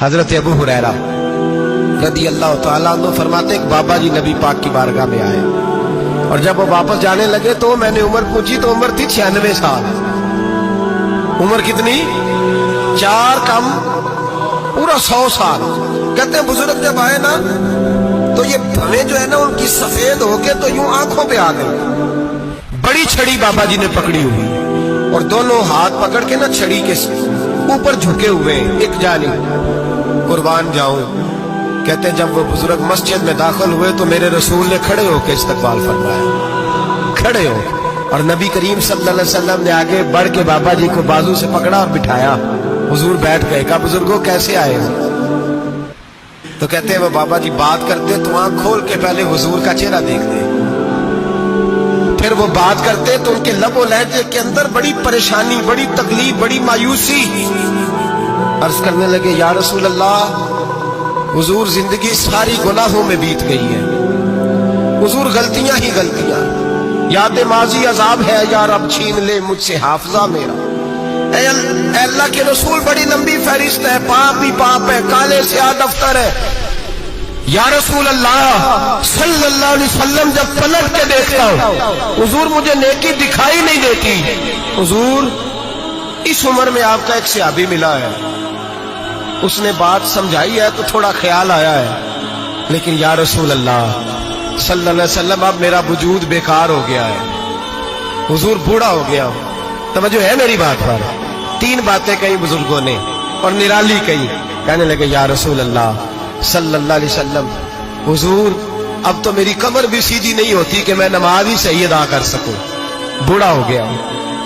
हजरत अबू हुरैरा रदी अल्लाह तआला अन्हु फरमाते एक बाबा जी नबी पाक की बारगाह में आए और जब वो वापस जाने लगे तो मैंने उम्र पूछी तो उम्र थी 96 साल। उम्र कितनी? 4 कम पूरा 100 साल। कहते हैं बुजुर्ग जब आए ना तो ये भवें जो है ना उनकी सफेद होके तो यूं आंखों पे आ गई। बड़ी छड़ी बाबा जी ने पकड़ी हुई और दोनों हाथ पकड़ के ना छड़ी के ऊपर झुके हुए एक जानी। कुर्बान जाऊं, कहते हैं जब वो बुजुर्ग मस्जिद में दाखिल हुए तो मेरे रसूल ने खड़े होकर इस्तकबाल फरमाया, खड़े हो। और नबी करीम सल्लल्लाहु अलैहि वसल्लम ने आगे बढ़ के बाबा जी को बाजू से पकड़ा और बिठाया। हुजूर बैठ गए। कहा बुजुर्गों कैसे आए हो? तो कहते हैं वो बाबा जी बात करते तो आंख खोल के पहले हुजूर का चेहरा देखते, फिर वो बात करते तो उनके लबो लहजे के अंदर बड़ी परेशानी, बड़ी तकलीफ, बड़ी मायूसी। अर्ज करने लगे या रसूल अल्लाह, हुजूर जिंदगी सारी गुनाहों में बीत गई है, हुजूर गलतियां ही गलतियां, याद माजी अजाब है यार अब छीन ले मुझसे हाफजा मेरा। ऐ अल्लाह के रसूल बड़ी लंबी फहरिस्त है, पाप ही पाप है, काले से दफ्तर है। या रसूल अल्लाह सल्लल्लाहु अलैहि वसल्लम जब पलट के देखता हूं हुजूर मुझे नेकी दिखाई नहीं देती। हुजूर इस उम्र में आपका एक सहाबी मिला है, उसने बात समझाई है तो थोड़ा ख्याल आया है, लेकिन या रसूल अल्लाह सल्लल्लाहु अलैहि वसल्लम अब मेरा वजूद बेकार हो गया है, हुजूर बूढ़ा हो गया हूं। तवज्जो है मेरी बात पर? 3 बातें कही बुजुर्गों ने और निराली कही। कहने लगे या रसूल अल्लाह सल्लल्लाहु अलैहि वसल्लम, हुजूर अब तो मेरी कमर भी सीधी नहीं होती कि मैं नमाज ही सही अदा कर सकूं, बूढ़ा हो गया हूं।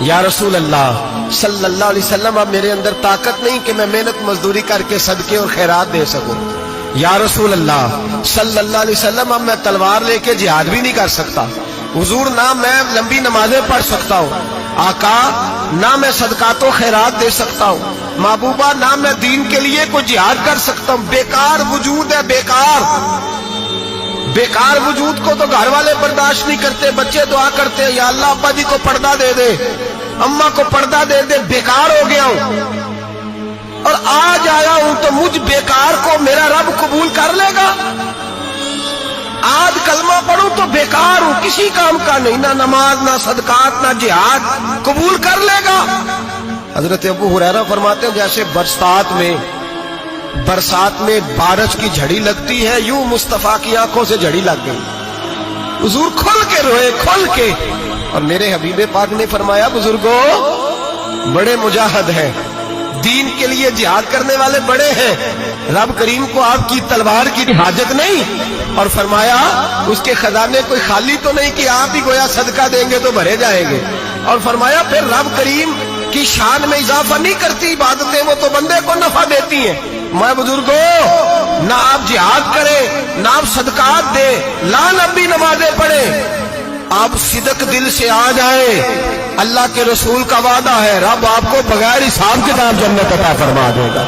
या रसूल अल्लाह सल्लल्लाहु अलैहि वसल्लम अब मेरे अंदर ताकत नहीं कि मैं मेहनत मजदूरी करके सदके और खैरात दे सकूं। या रसूल अल्लाह सल्लल्लाहु अलैहि वसल्लम अब मैं तलवार लेके जिहाद भी नहीं कर सकता। हुजूर ना मैं लंबी नमाजें पढ़ सकता हूँ, आका ना मैं सदकातो खैरात दे सकता हूँ, महबूबा ना मैं दीन के लिए कोई जिहाद कर सकता हूँ। बेकार वजूद है, बेकार बेकार वजूद को तो घर वाले बर्दाश्त नहीं करते, बच्चे दुआ करते हैं या अल्लाह अब्बा जी को पर्दा दे दे, अम्मा को पर्दा दे दे। बेकार हो गया हूं और आज आया हूं तो मुझ बेकार को मेरा रब कबूल कर लेगा। आज कलमा पढ़ूं तो बेकार हूं, किसी काम का नहीं, ना नमाज ना सदकात ना जिहाद, कबूल कर लेगा। हजरत अबू हुरैरा फरमाते हैं जैसे बरसात में बारिश की झड़ी लगती है, यूं मुस्तफा की आंखों से झड़ी लग गई। हुजूर खुल के रोए, खुल के। और मेरे हबीबे पाक ने फरमाया बुजुर्गों बड़े मुजाहिद हैं, दीन के लिए जिहाद करने वाले बड़े हैं, रब करीम को आपकी तलवार की हाजत नहीं। और फरमाया उसके खजाने कोई खाली तो नहीं कि आप ही गोया सदका देंगे तो भरे जाएंगे। और फरमाया फिर रब करीम की शान में इजाफा नहीं करती इबादतें, वो तो बंदे को नफा देती हैं। मैं बुजुर्गों ना आप जिहाद करें ना आप सदकात दे, ला नबी नमाजें पढ़े, आप सिदक दिल से आ जाए, अल्लाह के रसूल का वादा है रब आपको बगैर हिसाब किताब जन्नत अता फरमा देगा।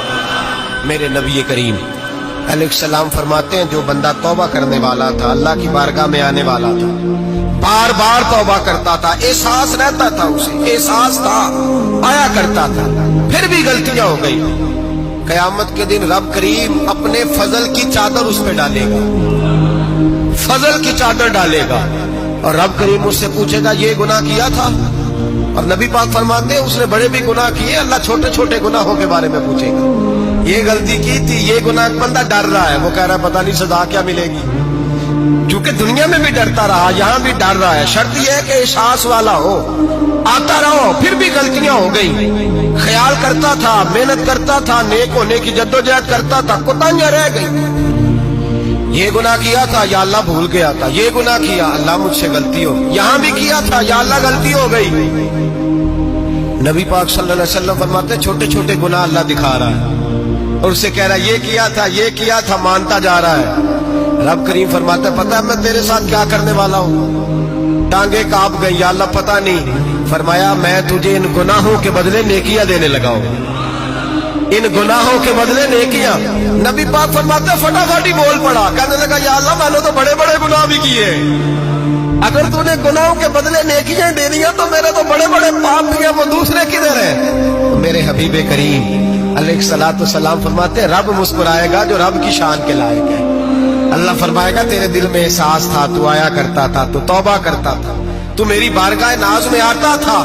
मेरे नबी करीम अलैहिस्सलाम फरमाते हैं जो बंदा तौबा करने वाला था, अल्लाह की बारगाह में आने वाला था, बार बार तौबा करता था, एहसास रहता था, उसे एहसास था, आया करता था, फिर भी गलतियां हो गई, कयामत के दिन रब करीम अपने फजल की चादर उस पर डालेगा, फजल की चादर डालेगा और रब करीम उससे पूछेगा ये गुनाह किया था? और नबी पाक फरमाते हैं उसने बड़े भी गुनाह किए, अल्लाह छोटे छोटे गुनाहों के बारे में पूछेगा। ये गलती की थी, ये गुनाह, बंदा डर रहा है, वो कह रहा है पता नहीं सजा क्या मिलेगी, क्योंकि दुनिया में भी डरता रहा, यहां भी डर रहा है। शर्त यह है कि एहसास वाला हो, आता रहो, फिर भी गलतियां हो गई, ख्याल करता था, मेहनत करता था, नेक होने की जद्दोजहद करता था, कोताहियां रह गई। ये गुनाह किया था या अल्लाह भूल गया था, ये गुनाह किया अल्लाह मुझसे गलती हो, यहां भी किया था या अल्लाह गलती हो गई। नबी पाक सल्लल्लाहु अलैहि वसल्लम फरमाते छोटे छोटे गुनाह अल्लाह दिखा रहा है और उससे कह रहा है ये किया था, मानता जा रहा है। रब करीम फरमाता है पता है मैं तेरे साथ क्या करने वाला हूं? टांगे कांप गई, या अल्लाह पता नहीं। फरमाया मैं तुझे इन गुनाहों के बदले नेकियां देने लगा हूं, इन गुनाहों के बदले नेकियां। नबी पाक फरमाते फटाफट ही बोल पड़ा, कहने लगा या अल्लाह मैंने तो बड़े बड़े गुनाह भी किए, अगर तूने गुनाहों के बदले नेकियां दे दिया तो मेरे तो बड़े बड़े पाप दिया, वो दूसरे किधर है? तो मेरे हबीबे करीम अलैहिस्सलाम फरमाते हैं रब मुस्कुराएगा जो रब की शान के लायक है। अल्लाह फरमाएगा तेरे दिल में एहसास था, तू आया करता था, तू तौबा करता था, तू मेरी बारगाह नाज में आता था,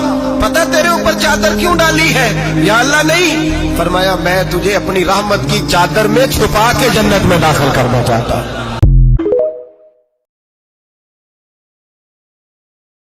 पता तेरे ऊपर चादर क्यों डाली है? या अल्लाह नहीं, फरमाया मैं तुझे अपनी रहमत की चादर में छुपा के जन्नत में दाखिल करना चाहता हूं।